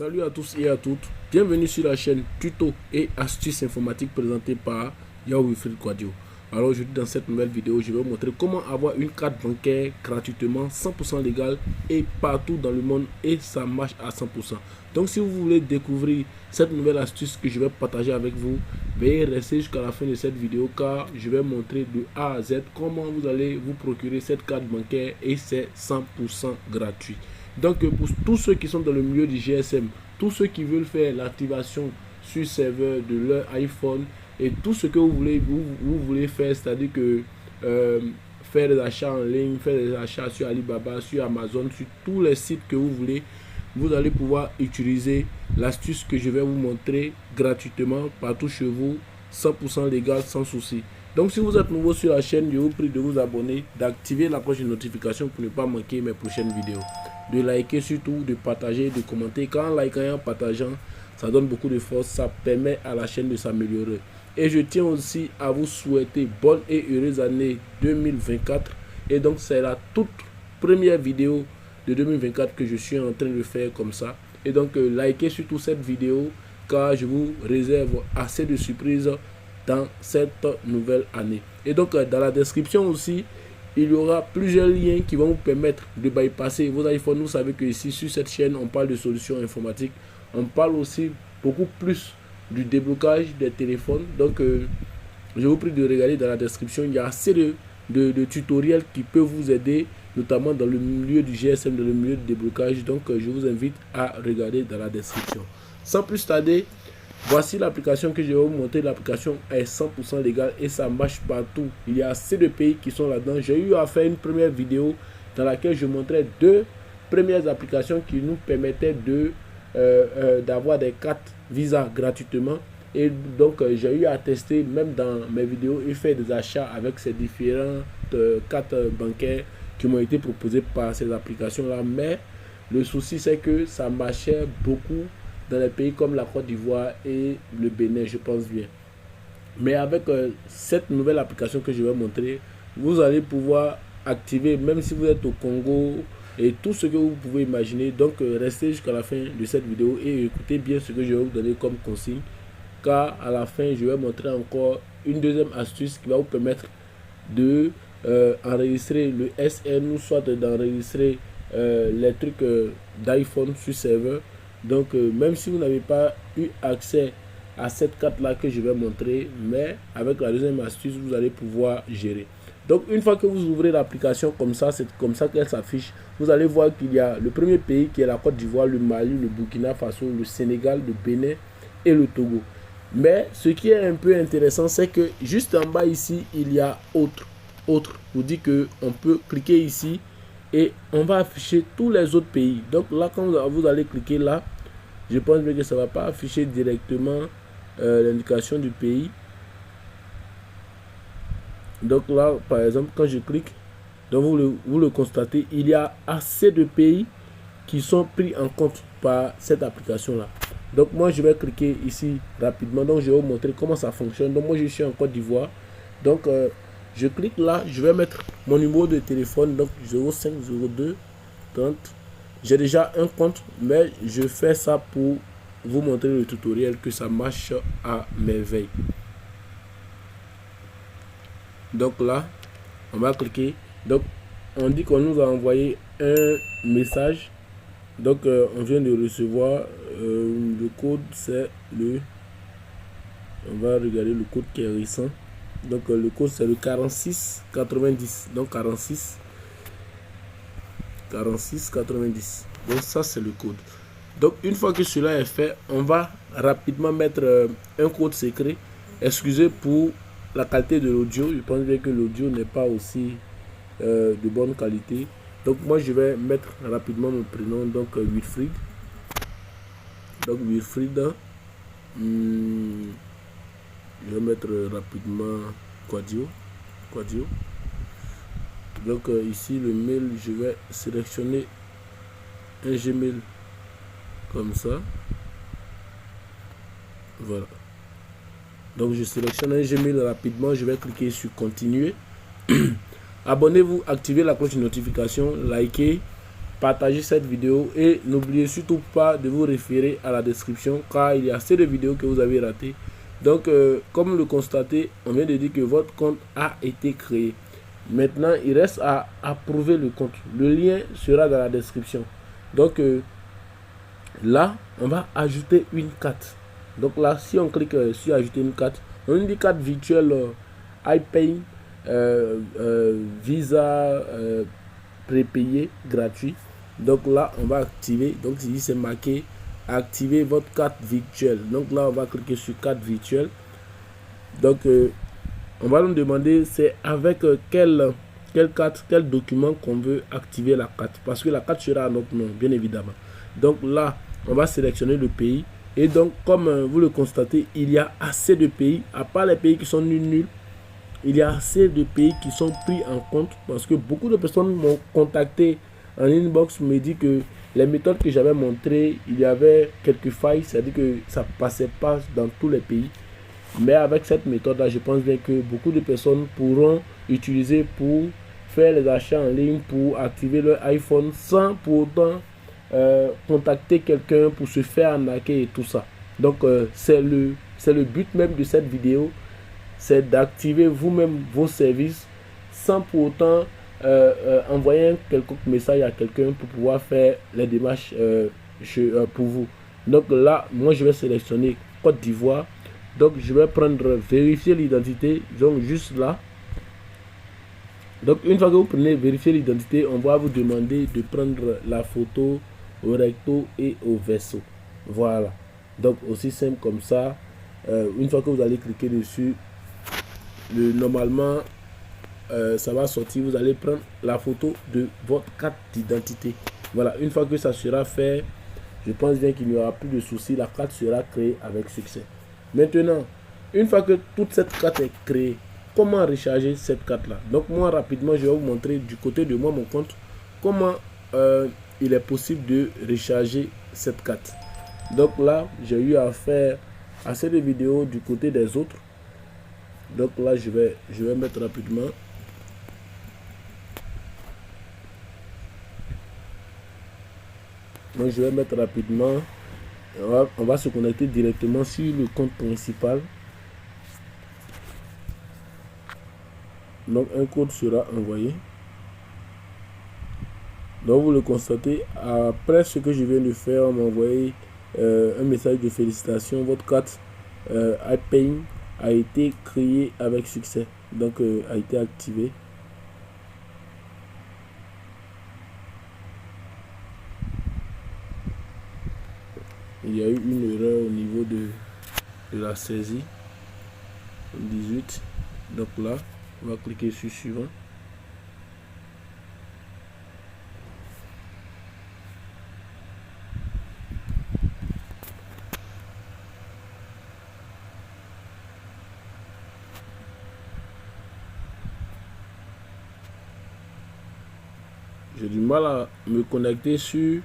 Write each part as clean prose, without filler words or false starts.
Salut à tous et à toutes, bienvenue sur la chaîne Tuto et Astuces Informatiques présentée par Yao Wilfried Quadio. Alors aujourd'hui dans cette nouvelle vidéo, je vais vous montrer comment avoir une carte bancaire gratuitement, 100% légale et partout dans le monde et ça marche à 100%. Donc si vous voulez découvrir cette nouvelle astuce que je vais partager avec vous, veuillez rester jusqu'à la fin de cette vidéo car je vais montrer de A à Z comment vous allez vous procurer cette carte bancaire et c'est 100% gratuit. Donc pour tous ceux qui sont dans le milieu du GSM, tous ceux qui veulent faire l'activation sur serveur de leur iPhone et tout ce que vous voulez faire, c'est-à-dire que faire des achats en ligne, faire des achats sur Alibaba, sur Amazon, sur tous les sites que vous voulez, vous allez pouvoir utiliser l'astuce que je vais vous montrer gratuitement partout chez vous, 100% légal, sans souci. Donc si vous êtes nouveau sur la chaîne, je vous prie de vous abonner, d'activer la cloche de notification pour ne pas manquer mes prochaines vidéos, de liker surtout, de partager, de commenter. Quand likant et en partageant, ça donne beaucoup de force, ça permet à la chaîne de s'améliorer. Et je tiens aussi à vous souhaiter bonne et heureuse année 2024. Et donc c'est la toute première vidéo de 2024 que je suis en train de faire comme ça. Et donc likez surtout cette vidéo car je vous réserve assez de surprises dans cette nouvelle année. Et donc dans la description aussi, il y aura plusieurs liens qui vont vous permettre de bypasser vos iPhones. Vous savez que ici sur cette chaîne, on parle de solutions informatiques. On parle aussi beaucoup plus du déblocage des téléphones. Donc je vous prie de regarder dans la description. Il y a assez de tutoriels qui peuvent vous aider, notamment dans le milieu du GSM, dans le milieu du déblocage. Donc je vous invite à regarder dans la description. Sans plus tarder, voici l'application que je vais vous montrer. L'application est 100% légale et ça marche partout. Il y a assez de pays qui sont là-dedans. J'ai eu à faire une première vidéo dans laquelle je montrais deux premières applications qui nous permettaient d'avoir des cartes Visa gratuitement. Et donc j'ai eu à tester même dans mes vidéos et faire des achats avec ces différentes cartes bancaires qui m'ont été proposées par ces applications-là. Mais le souci c'est que ça marchait beaucoup dans les pays comme la Côte d'Ivoire et le Bénin, je pense bien. Mais avec cette nouvelle application que je vais montrer, vous allez pouvoir activer, même si vous êtes au Congo, et tout ce que vous pouvez imaginer. Donc restez jusqu'à la fin de cette vidéo et écoutez bien ce que je vais vous donner comme consigne, car à la fin je vais montrer encore une deuxième astuce qui va vous permettre de enregistrer le SN ou soit d'enregistrer les trucs d'iPhone sur serveur. Donc même si vous n'avez pas eu accès à cette carte là que je vais montrer, mais avec la deuxième astuce vous allez pouvoir gérer. Donc une fois que vous ouvrez l'application comme ça, c'est comme ça qu'elle s'affiche. Vous allez voir qu'il y a le premier pays qui est la Côte d'Ivoire, le Mali, le Burkina Faso, le Sénégal, le Bénin et le Togo. Mais ce qui est un peu intéressant, c'est que juste en bas ici, il y a autre. Vous dit que on peut cliquer ici et on va afficher tous les autres pays. Donc là, quand vous allez cliquer là, je pense que ça ne va pas afficher directement l'indication du pays. Donc là, par exemple, quand je clique, donc vous le constatez, il y a assez de pays qui sont pris en compte par cette application là. Donc moi je vais cliquer ici rapidement. Donc je vais vous montrer comment ça fonctionne. Donc moi je suis en Côte d'Ivoire. Donc je clique là, je vais mettre mon numéro de téléphone, donc 0502 30. J'ai déjà un compte, mais je fais ça pour vous montrer le tutoriel que ça marche à merveille. Donc là, on va cliquer. Donc on dit qu'on nous a envoyé un message. Donc on vient de recevoir le code, c'est le... On va regarder le code qui est récent. Donc le code c'est le 4690. Donc 4690. Donc ça c'est le code. Donc une fois que cela est fait, on va rapidement mettre un code secret. Excusez pour la qualité de l'audio. Je pense bien que l'audio n'est pas aussi de bonne qualité. Donc moi je vais mettre rapidement mon prénom, donc Wilfried. Donc Wilfried. Je vais mettre rapidement Quadio. Donc ici le mail, je vais sélectionner un Gmail comme ça. Voilà. Donc je sélectionne un Gmail rapidement, je vais cliquer sur continuer. Abonnez-vous, activez la cloche de notification, likez partagez cette vidéo et n'oubliez surtout pas de vous référer à la description car il y a assez de vidéos que vous avez ratées. Donc comme le constatez, on vient de dire que votre compte a été créé. Maintenant il reste à approuver le compte. Le lien sera dans la description. Donc là on va ajouter une carte. Donc là si on clique sur ajouter une carte, on dit carte virtuelle iPay, Visa prépayé gratuit. Donc là on va activer, donc ici c'est marqué activer votre carte virtuelle. Donc là on va cliquer sur carte virtuelle. Donc on va nous demander c'est avec quelle carte, quel document qu'on veut activer la carte, parce que la carte sera à notre nom bien évidemment. Donc là on va sélectionner le pays et donc comme vous le constatez, il y a assez de pays, à part les pays qui sont nuls, il y a assez de pays qui sont pris en compte, parce que beaucoup de personnes m'ont contacté en inbox, me dit que les méthodes que j'avais montrées, il y avait quelques failles, c'est-à-dire que ça passait pas dans tous les pays. Mais avec cette méthode-là, je pense bien que beaucoup de personnes pourront utiliser pour faire les achats en ligne, pour activer leur iPhone sans pour autant contacter quelqu'un pour se faire arnaquer et tout ça. Donc c'est le but même de cette vidéo, c'est d'activer vous-même vos services sans pour autant envoyer un quelconque message à quelqu'un pour pouvoir faire les démarches pour vous. Donc là, moi je vais sélectionner Côte d'Ivoire. Donc je vais prendre vérifier l'identité, donc juste là. Donc une fois que vous prenez vérifier l'identité, on va vous demander de prendre la photo au recto et au verso. Voilà. Donc aussi simple comme ça. Une fois que vous allez cliquer dessus, normalement ça va sortir. Vous allez prendre la photo de votre carte d'identité. Voilà. Une fois que ça sera fait, je pense bien qu'il n'y aura plus de soucis. La carte sera créée avec succès. Maintenant, une fois que toute cette carte est créée, comment recharger cette carte là? Donc moi rapidement je vais vous montrer du côté de moi mon compte comment il est possible de recharger cette carte. Donc là j'ai eu à faire assez de vidéos du côté des autres. Donc là je vais mettre rapidement. Donc je vais mettre rapidement. On va se connecter directement sur le compte principal. Donc un code sera envoyé. Donc vous le constatez, après ce que je viens de faire, on m'a envoyé un message de félicitations. Votre carte iPay a été créée avec succès. Donc a été activée. Il y a eu une erreur au niveau de la saisie. 18. Donc là, on va cliquer sur suivant. J'ai du mal à me connecter sur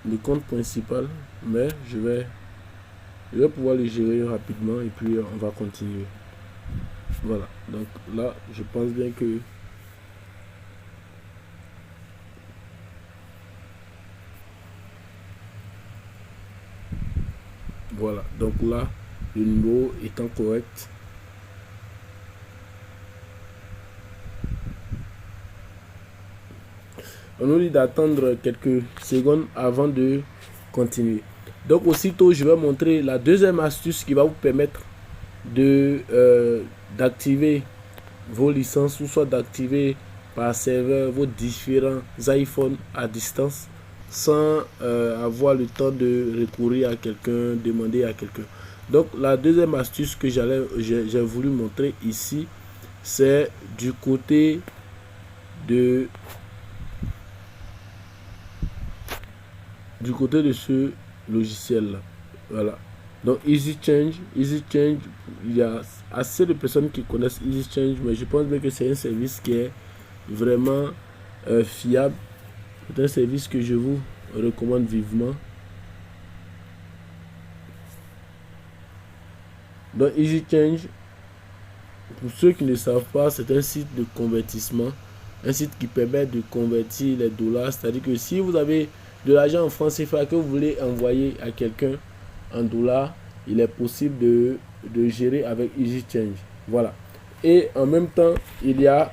le compte principal, mais je vais pouvoir le gérer rapidement et puis on va continuer. Voilà, donc là je pense bien que voilà, donc là le numéro étant correct, on nous dit d'attendre quelques secondes avant de continuer. Donc aussitôt je vais montrer la deuxième astuce qui va vous permettre de d'activer vos licences, ou soit d'activer par serveur vos différents iPhones à distance sans avoir le temps de recourir à quelqu'un, demander à quelqu'un. Donc la deuxième astuce que j'ai voulu montrer ici, c'est du côté de ce logiciel là. Voilà. Donc Easy Change, il y a assez de personnes qui connaissent Easy Change, mais je pense bien que c'est un service qui est vraiment fiable. C'est un service que je vous recommande vivement. Donc Easy Change, pour ceux qui ne savent pas, c'est un site de convertissement. un site qui permet de convertir les dollars. C'est-à-dire que si vous avez de l'argent en francs CFA que vous voulez envoyer à quelqu'un en dollars, il est possible de gérer avec EasyChange. Voilà. Et en même temps, il y a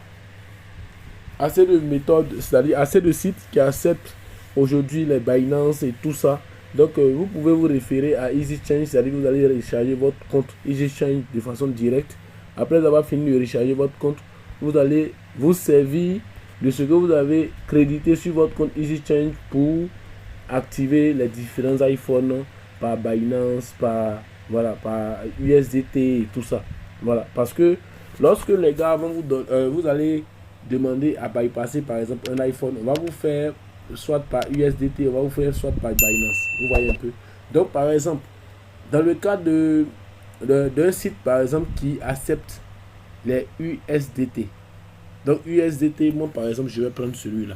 assez de méthodes, c'est-à-dire assez de sites qui acceptent aujourd'hui les Binance et tout ça. Donc vous pouvez vous référer à EasyChange, c'est-à-dire que vous allez recharger votre compte EasyChange de façon directe. Après avoir fini de recharger votre compte, vous allez vous servir de ce que vous avez crédité sur votre compte EasyChange pour activer les différents iPhones par Binance, par USDT et tout ça. Voilà, parce que lorsque les gars vont vous allez demander à bypasser par exemple un iPhone, on va vous faire soit par USDT, on va vous faire soit par Binance. Vous voyez un peu. Donc par exemple, dans le cas d'un site par exemple qui accepte les USDT. Donc USDT, moi par exemple, je vais prendre celui-là.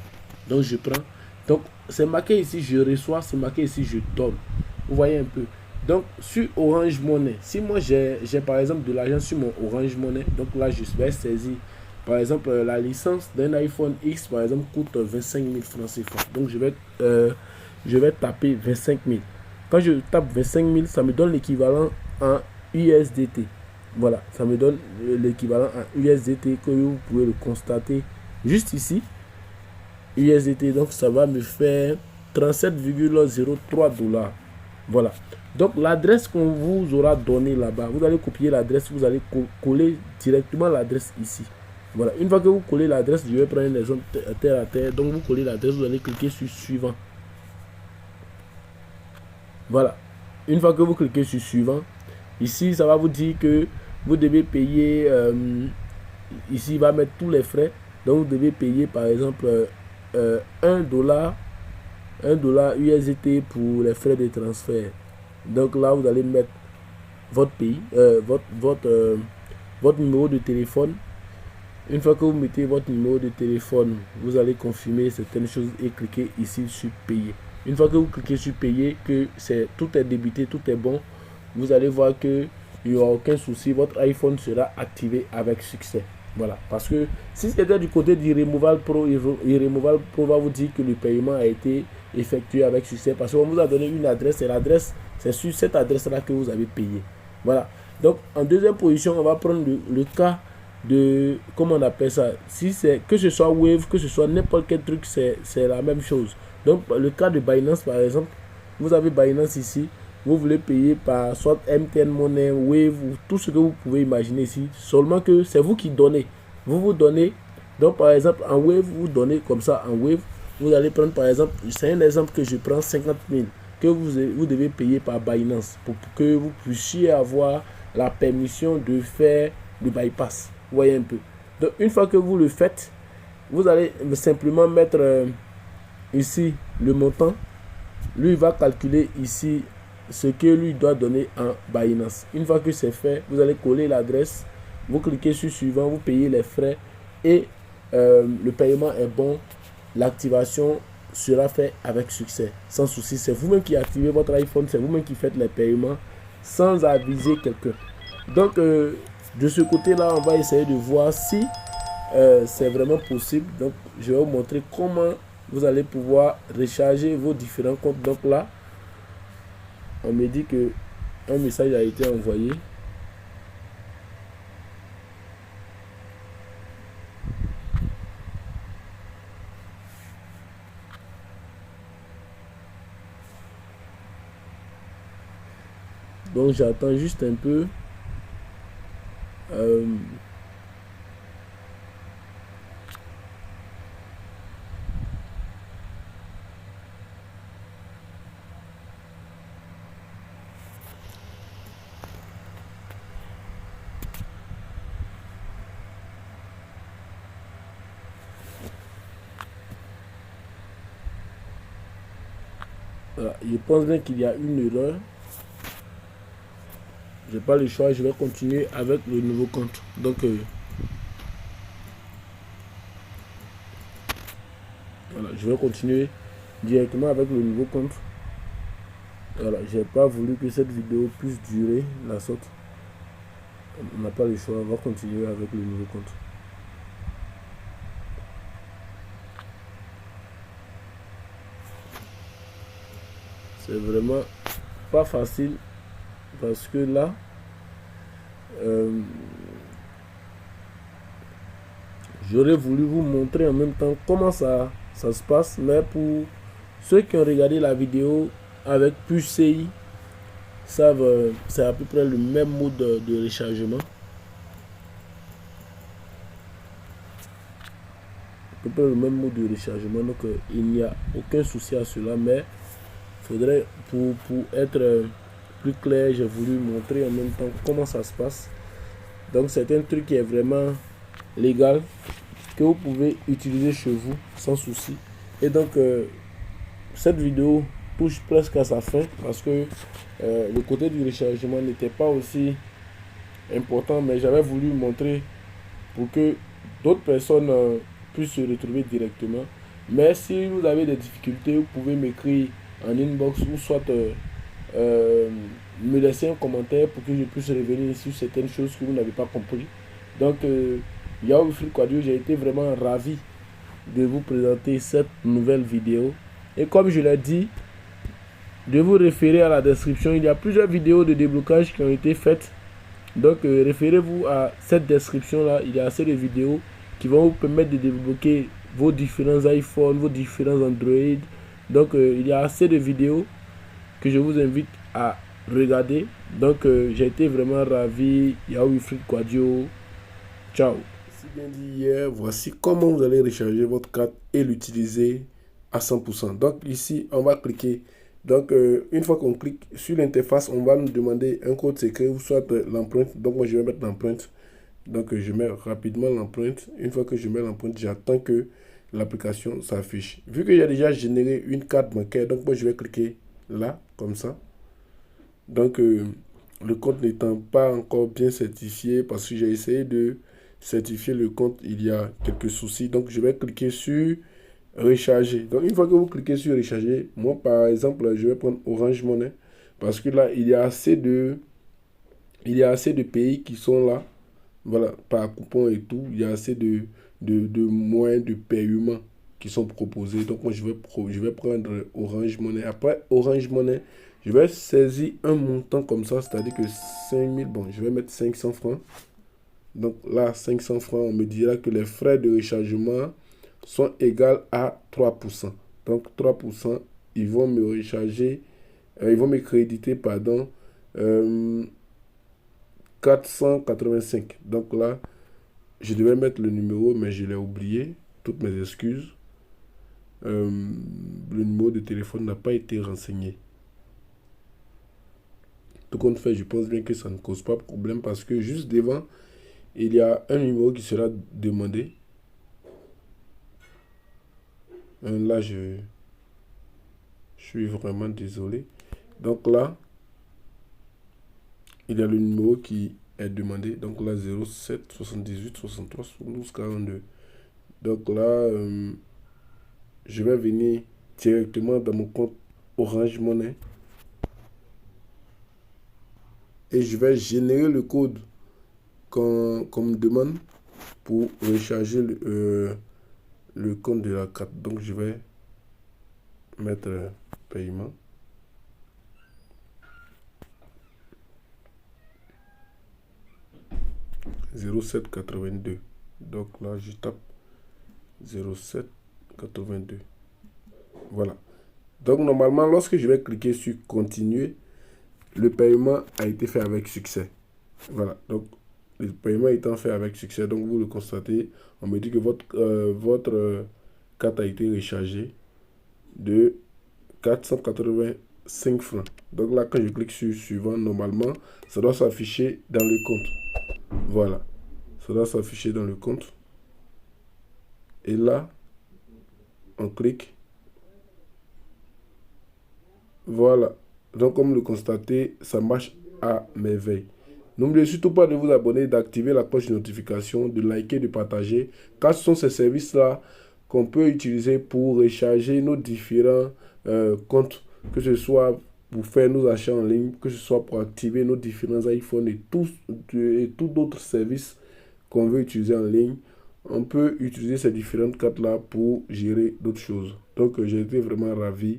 Donc je prends. Donc c'est marqué ici, je reçois, c'est marqué ici, je donne. Vous voyez un peu. Donc sur Orange Money, si moi j'ai par exemple de l'argent sur mon Orange Money, donc là je vais saisir. Par exemple, la licence d'un iPhone X, par exemple, coûte 25 000 francs CFA. Donc, je vais taper 25 000. Quand je tape 25 000, ça me donne l'équivalent en USDT. Voilà, ça me donne l'équivalent en USDT que vous pouvez le constater juste ici. USDT, donc ça va me faire 37,03 $. Voilà. Donc, l'adresse qu'on vous aura donnée là-bas, vous allez copier l'adresse, vous allez coller directement l'adresse ici. Voilà, une fois que vous collez l'adresse, je vais prendre les zones terre à terre. Donc vous collez l'adresse, vous allez cliquer sur suivant. Voilà, une fois que vous cliquez sur suivant, ici ça va vous dire que vous devez payer, ici il va mettre tous les frais. Donc vous devez payer par exemple $1 USDT pour les frais de transfert. Donc là vous allez mettre votre pays, votre numéro de téléphone. Une fois que vous mettez votre numéro de téléphone, vous allez confirmer certaines choses et cliquer ici sur payer. Une fois que vous cliquez sur payer, que tout est débité, tout est bon, vous allez voir que il n'y aura aucun souci, votre iPhone sera activé avec succès. Voilà, parce que si c'était du côté d'Irremovable Pro, Irremovable Pro va vous dire que le paiement a été effectué avec succès parce qu'on vous a donné une adresse et l'adresse, c'est sur cette adresse-là que vous avez payé. Voilà, donc en deuxième position, on va prendre le cas de, comment on appelle ça, si c'est que ce soit Wave, que ce soit n'importe quel truc, c'est la même chose. Donc le cas de Binance par exemple, vous avez Binance ici, vous voulez payer par soit MTN Money, Wave ou tout ce que vous pouvez imaginer ici, seulement que c'est vous qui donnez, vous donnez. Donc par exemple en Wave, vous donnez comme ça en Wave, vous allez prendre par exemple, c'est un exemple que je prends, 50 000 que vous devez payer par Binance pour que vous puissiez avoir la permission de faire le bypass. Vous voyez un peu. Donc une fois que vous le faites, vous allez simplement mettre ici le montant. Lui va calculer ici ce que lui doit donner en Binance. Une fois que c'est fait, vous allez coller l'adresse, vous cliquez sur suivant, vous payez les frais et le paiement est bon. L'activation sera faite avec succès, sans souci. C'est vous-même qui activez votre iPhone, c'est vous-même qui faites les paiements sans aviser quelqu'un. Donc de ce côté-là, on va essayer de voir si c'est vraiment possible. Donc, je vais vous montrer comment vous allez pouvoir recharger vos différents comptes. Donc là, on me dit que un message a été envoyé. Donc, j'attends juste un peu. Voilà, je pense bien qu'il y a une erreur. J'ai pas le choix, je vais continuer avec le nouveau compte. Donc voilà, je vais continuer directement avec le nouveau compte. Voilà, j'ai pas voulu que cette vidéo puisse durer la sorte. On n'a pas le choix, on va continuer avec le nouveau compte. C'est vraiment pas facile parce que là, j'aurais voulu vous montrer en même temps comment ça se passe, mais pour ceux qui ont regardé la vidéo avec PushCI, savent c'est à peu près le même mode de rechargement. À peu près le même mode de rechargement, donc il n'y a aucun souci à cela, mais faudrait pour être plus clair, j'ai voulu montrer en même temps comment ça se passe. Donc c'est un truc qui est vraiment légal, que vous pouvez utiliser chez vous sans souci. Et donc cette vidéo touche presque à sa fin parce que le côté du rechargement n'était pas aussi important, mais j'avais voulu montrer pour que d'autres personnes puissent se retrouver directement. Mais si vous avez des difficultés, vous pouvez m'écrire en inbox ou soit me laisser un commentaire pour que je puisse revenir sur certaines choses que vous n'avez pas compris. Donc Yao Wilfried Kouadio, j'ai été vraiment ravi de vous présenter cette nouvelle vidéo. Et comme je l'ai dit, de vous référer à la description. Il y a plusieurs vidéos de déblocage qui ont été faites. Donc référez-vous à cette description là. Il y a assez de vidéos qui vont vous permettre de débloquer vos différents iPhones, vos différents Android. Donc il y a assez de vidéos que je vous invite à regarder. Donc j'ai été vraiment ravi. Yao Wilfried Kouadio. Ciao. Si bien dit hier, voici comment vous allez recharger votre carte et l'utiliser à 100%. Donc ici, on va cliquer. Donc une fois qu'on clique sur l'interface, on va nous demander un code secret ou soit l'empreinte. Donc moi je vais mettre l'empreinte. Donc je mets rapidement l'empreinte. Une fois que je mets l'empreinte, j'attends que l'application s'affiche. Vu que j'ai déjà généré une carte bancaire, donc moi je vais cliquer là, comme ça. Donc le compte n'étant pas encore bien certifié, parce que j'ai essayé de certifier le compte, il y a quelques soucis. Donc je vais cliquer sur recharger. Donc une fois que vous cliquez sur recharger, moi par exemple je vais prendre Orange Money parce que là il y a assez de pays qui sont là, voilà, par coupon et tout. Il y a assez de moyens de paiement qui sont proposés. Donc moi je vais prendre Orange Money. Après Orange Money, je vais saisir un montant comme ça, c'est-à-dire que 5000, bon je vais mettre 500 francs. Donc là 500 francs, on me dira que les frais de rechargement sont égales à 3%. Donc 3%, ils vont me recharger, ils vont me créditer, pardon, 485. Donc là, je devais mettre le numéro, mais je l'ai oublié. Toutes mes excuses. Le numéro de téléphone n'a pas été renseigné. Tout compte fait, je pense bien que ça ne cause pas de problème parce que juste devant, il y a un numéro qui sera demandé. Là, je suis vraiment désolé. Donc là, il y a le numéro qui est demandé. Donc là, 07 78 63 72 42. Donc là, je vais venir directement dans mon compte Orange Money. Et je vais générer le code qu'on me demande pour recharger le compte de la carte. Donc je vais mettre paiement. « 0782. Donc là, je tape 0782. Voilà. Donc normalement, lorsque je vais cliquer sur continuer, le paiement a été fait avec succès. Voilà. Donc le paiement étant fait avec succès, donc vous le constatez, on me dit que votre carte a été rechargée de 485 francs. Donc là, quand je clique sur suivant, normalement, ça doit s'afficher dans le compte. Voilà. Ça doit s'afficher dans le compte. Et là, on clique. Voilà. Donc, comme le constatez, ça marche à merveille. N'oubliez surtout pas de vous abonner, d'activer la cloche de notification, de liker, de partager. Car ce sont ces services-là qu'on peut utiliser pour recharger nos différents comptes, que ce soit pour faire nos achats en ligne, que ce soit pour activer nos différents iPhones et tout d'autres services qu'on veut utiliser en ligne. On peut utiliser ces différentes cartes-là pour gérer d'autres choses. Donc, j'ai été vraiment ravi.